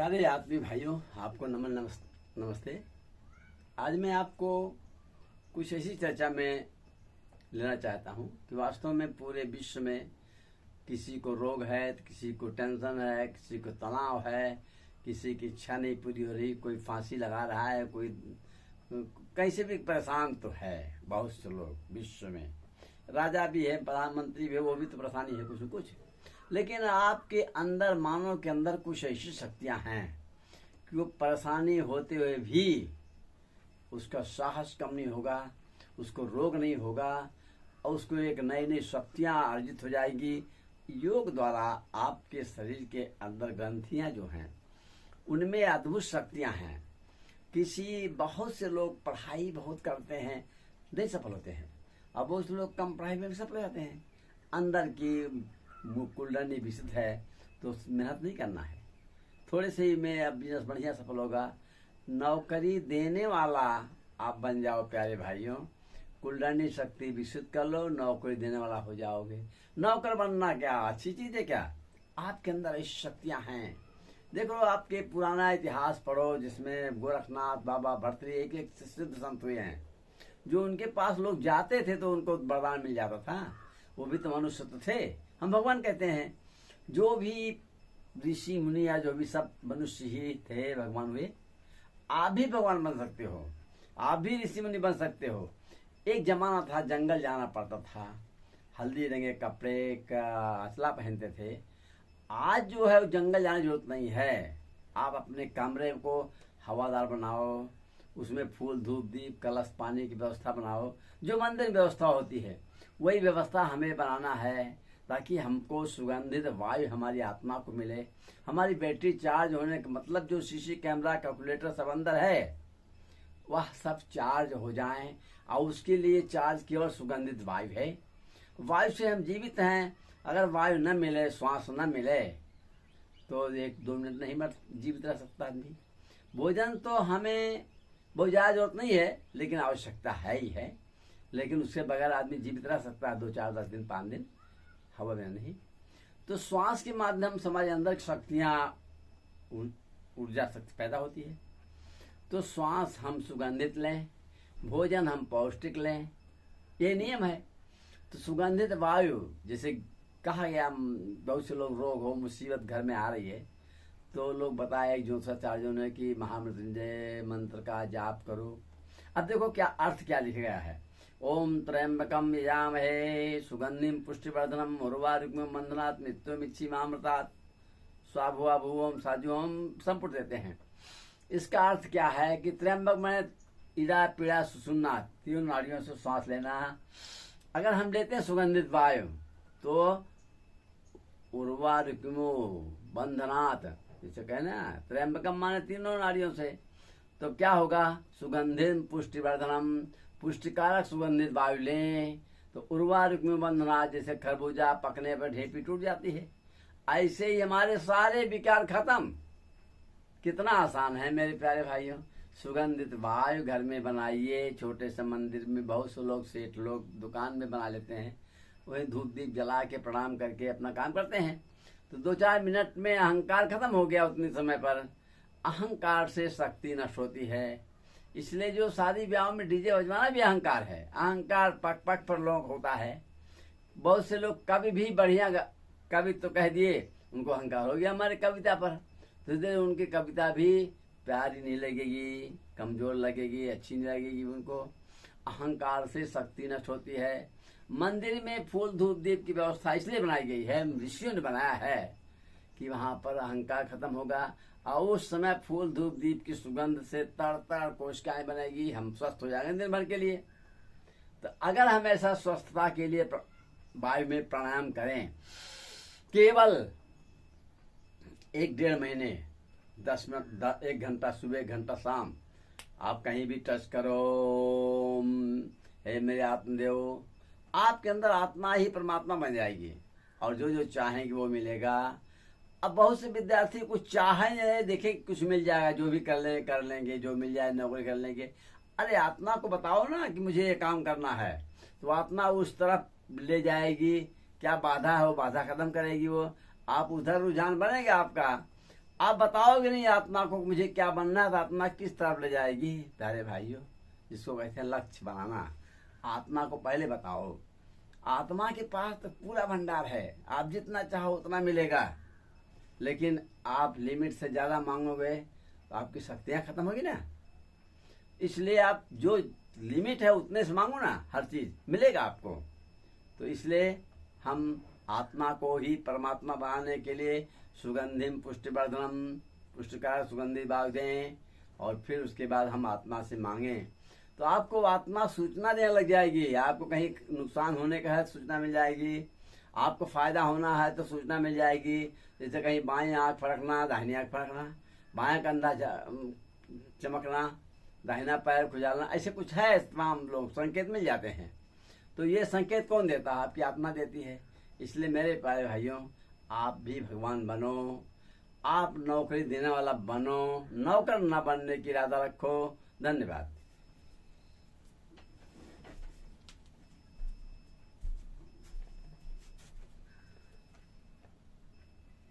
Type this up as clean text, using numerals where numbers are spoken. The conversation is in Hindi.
प्यारे आत्मीय भाइयों, आपको नमस्ते। आज मैं आपको कुछ ऐसी चर्चा में लेना चाहता हूं कि वास्तव में पूरे विश्व में किसी को रोग है, किसी को टेंशन है, किसी को तनाव है, किसी की इच्छा नहीं पूरी हो रही, कोई फांसी लगा रहा है, कोई कहीं से भी परेशान तो है। बहुत से लोग विश्व में, राजा भी है, प्रधानमंत्री भी है, वो भी तो परेशानी है कुछ न कुछ। लेकिन आपके अंदर, मानव के अंदर कुछ ऐसी शक्तियां हैं कि वो परेशानी होते हुए भी उसका साहस कम नहीं होगा, उसको रोग नहीं होगा और उसको एक नई नई शक्तियां अर्जित हो जाएगी। योग द्वारा आपके शरीर के अंदर ग्रंथियां जो हैं उनमें अद्भुत शक्तियां हैं। बहुत से लोग पढ़ाई बहुत करते हैं, नहीं सफल होते हैं, और बहुत से लोग कम पढ़ाई में भी सफल हो जाते हैं। अंदर की कुंडली विकसित है तो मेहनत नहीं करना है, थोड़े से ही में अब बिजनेस बढ़िया सफल होगा। नौकरी देने वाला आप बन जाओ प्यारे भाइयों, कुंडली शक्ति विकसित कर लो, नौकरी देने वाला हो जाओगे। नौकर बनना क्या अच्छी चीज है क्या? आपके अंदर ऐसी शक्तियां हैं। देखो, आपके पुराना इतिहास पढ़ो जिसमें गोरखनाथ बाबा भर्तृहरि एक एक सिद्ध संत हुए हैं, जो उनके पास लोग जाते थे तो उनको वरदान मिल जाता था। वो भी तो मनुष्य तो थे, हम भगवान कहते हैं। जो भी ऋषि मुनि या जो भी सब मनुष्य ही थे, भगवान हुए। आप भी भगवान बन सकते हो, आप भी ऋषि मुनि बन सकते हो। एक जमाना था जंगल जाना पड़ता था, हल्दी रंगे कपड़े का असला पहनते थे। आज जो है जंगल जाने की जरूरत नहीं है। आप अपने कमरे को हवादार बनाओ, उसमें फूल धूप दीप कलश पानी की व्यवस्था बनाओ। जो मंदिर में व्यवस्था होती है वही व्यवस्था हमें बनाना है, ताकि हमको सुगंधित वायु हमारी आत्मा को मिले। हमारी बैटरी चार्ज होने का मतलब जो सीसी कैमरा कैलकुलेटर सब अंदर है वह सब चार्ज हो जाएं, और उसके लिए चार्ज केवल सुगंधित वायु है। वायु से हम जीवित हैं। अगर वायु न मिले, श्वास न मिले तो 1-2 मिनट नहीं जीवित रह सकता आदमी। भोजन तो हमें बहुत ज़्यादा जरूरत नहीं है, लेकिन आवश्यकता है ही है। लेकिन उसके बगैर आदमी जीवित रह सकता है 2-4 10 दिन 5 दिन, हवा में नहीं। तो श्वास के माध्यम से हमारे अंदर शक्तियाँ, ऊर्जा शक्ति पैदा होती है। तो श्वास हम सुगंधित लें, भोजन हम पौष्टिक लें, ये नियम है। तो सुगंधित वायु, जैसे कहा गया, बहुत से लोग रोग हो, मुसीबत घर में आ रही है तो लोग बताए ज्योतिषाचार्यों ने कि महामृत्युंजय मंत्र का जाप करो। अब देखो क्या अर्थ क्या लिखा गया है। ओम त्र्यंबकम यजामहे सुगंधिम पुष्टिवर्धनम उर्वारुकम मंदनात् मृत्युमिच्छिमामृतात् स्वाभुवा भुवम साजुवम संपुट देते हैं। इसका अर्थ क्या है कि त्र्यंबक में इड़ा पीड़ा सुसुन्ना, 3 नाड़ियों से सांस लेना। अगर हम लेते हैं सुगंधित वायु तो उर्वारुकमो बंधनात्, जैसे कहना त्र्यंबकम माने 3 नाड़ियों से, तो क्या होगा? सुगंधित पुष्टिवर्धनम, पुष्टिकारक सुगंधित वायु लें तो उर्वारुकमो बंधनात्, जैसे खरबूजा पकने पर ढेपी टूट जाती है, ऐसे ही हमारे सारे विकार खत्म। कितना आसान है मेरे प्यारे भाइयों। सुगंधित वायु घर में बनाइए। छोटे से मंदिर में बहुत से लोग, सेठ लोग दुकान में बना लेते हैं, वही धूप दीप जला के प्रणाम करके अपना काम करते हैं। तो 2-4 मिनट में अहंकार खत्म हो गया। उतने समय पर अहंकार से शक्ति नष्ट होती है। इसलिए जो शादी ब्याह में डीजे बजवाना भी अहंकार है। अहंकार पग पग पर लोग होता है। बहुत से लोग कवि भी बढ़िया कवि तो कह दिए, उनको अहंकार हो गया हमारे कविता पर, तो इसलिए उनकी कविता भी प्यारी नहीं लगेगी, कमजोर लगेगी, अच्छी नहीं लगेगी उनको। अहंकार से शक्ति नष्ट होती है। मंदिर में फूल धूप दीप की व्यवस्था इसलिए बनाई गई है, ऋषियों ने बनाया है कि वहां पर अहंकार खत्म होगा, और उस समय फूल धूप दीप की सुगंध से तर कोशिकाएं बनेगी, हम स्वस्थ हो जाएंगे दिन भर के लिए। तो अगर हम ऐसा स्वस्थता के लिए वायु में प्राणायाम करें, केवल 1-1.5 महीने 10 मिनट 1 घंटा सुबह 1 घंटा शाम, आप कहीं भी टच करो, हे मेरे आत्मदेव, आपके अंदर आत्मा ही परमात्मा बन जाएगी, और जो जो चाहेंगे वो मिलेगा। अब बहुत से विद्यार्थी कुछ चाहे देखें कुछ मिल जाएगा, जो भी कर लेंगे, जो मिल जाए नौकरी कर लेंगे। अरे आत्मा को बताओ ना कि मुझे ये काम करना है, तो आत्मा उस तरफ ले जाएगी। क्या बाधा है वो बाधा खत्म करेगी वो, आप उधर रुझान बनेगा आपका। आप बताओगे नहीं आत्मा को मुझे क्या बनना है, तो आत्मा किस तरफ ले जाएगी। प्यारे भाइयों, जिसको कहते हैं लक्ष्य बनाना, आत्मा को पहले बताओ। आत्मा के पास तो पूरा भंडार है, आप जितना चाहो उतना मिलेगा, लेकिन आप लिमिट से ज्यादा मांगोगे तो आपकी शक्तियां खत्म होगी ना। इसलिए आप जो लिमिट है उतने से मांगो ना, हर चीज मिलेगा आपको। तो इसलिए हम आत्मा को ही परमात्मा बनाने के लिए सुगंधिम पुष्टिवर्धनम, पुष्टिकार सुगंधी बाग दें, और फिर उसके बाद हम आत्मा से मांगे तो आपको आत्मा सूचना देने लग जाएगी। आपको कहीं नुकसान होने का है तो सूचना मिल जाएगी, आपको फायदा होना है तो सूचना मिल जाएगी। जैसे कहीं बाएं आंख फड़कना, दाहिनी आंख फड़कना, बाएं कंधा चमकना, दाहिना पैर खुजालना, ऐसे कुछ है, तमाम लोग संकेत मिल जाते हैं। तो ये संकेत कौन देता है? आपकी आत्मा देती है। इसलिए मेरे प्यारे भाइयों, आप भी भगवान बनो, आप नौकरी देने वाला बनो, नौकर न बनने की इरादा रखो। धन्यवाद।